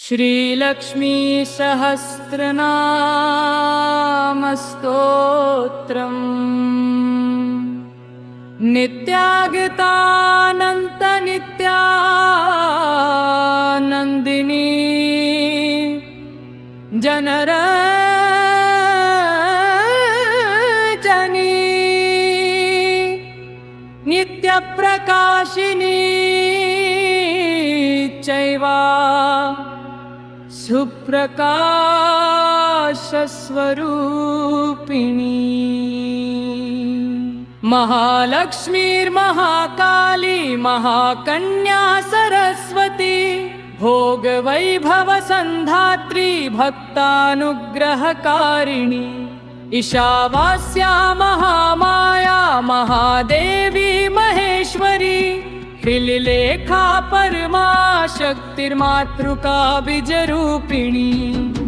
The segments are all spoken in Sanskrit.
श्रीलक्ष्मी सहस्रनामस्तोत्रम् नित्यागतानन्त नित्यानन्दिनी जनरजनी नित्यप्रकाशिनी चैवा सुप्रकाशस्वरूपिणी महालक्ष्मीर्महाकाली महाकन्या सरस्वती भोगवैभवसन्धात्री भक्तानुग्रहकारिणी ईशावास्या महामाया महादेवी महेश्वरी श्रीलेखा परमा शक्तिर्मातृका बीजरूपिणी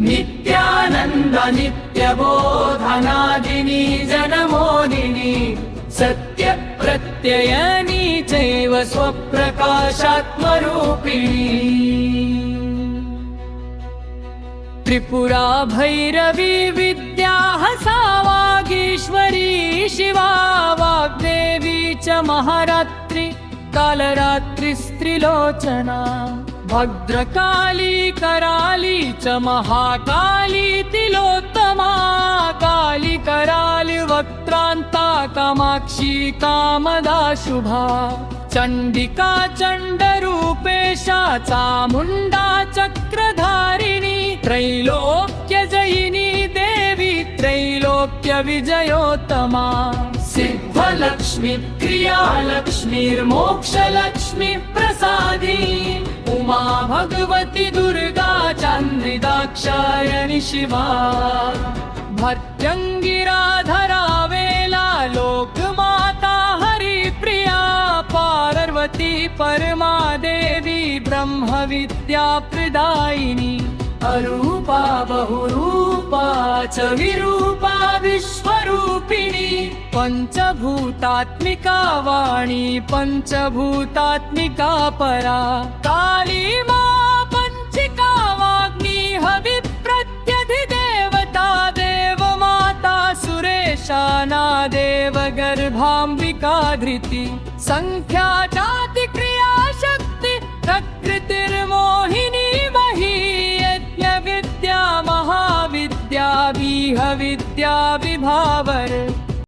नित्यानन्द नित्यबोधनादिनी जनमोदिनी सत्यप्रत्ययनी चैव स्वप्रकाशात्मरूपिणी त्रिपुरा भैरवी विद्या सा वागीश्वरी शिवा वाग्देवी च महारात्रि कालरात्रिस्त्रिलोचना भद्रकाली कराली च महाकाली तिलोत्तमा काली कराली वक्त्रान्ता कामाक्षी कामदा शुभा चण्डिका चण्डरूपेशा चामुण्डा चक्रधारिणी त्रैलोक्यजयिनी देवी त्रैलोक्यविजयोत्तमा सिद्धलक्ष्मी क्रियालक्ष्मीर्मोक्षलक्ष्मी प्रसादी उमा भगवती दुर्गा चन्द्रिदाक्षायणी शिवा भर्त्यङ्गिराधरा वेला लोकमाता हरिप्रिया पार्वती परमा देवी ब्रह्मविद्या प्रदायिनी अरूपा बहुरूपा च विरूपा विश्वरूपिणी पंचभूतात्मिका वाणी पंचभूतात्मिका परा काली मा पंचिका वाग्मी हविप्रत्यधिदेवता देवमाता सुरेशाना देवगर्भाम्बिका धृति संख्या जाति क्रिया शक्ति प्रकृतिर्मोहिनी विद्या महाविद्या विद्या विभावर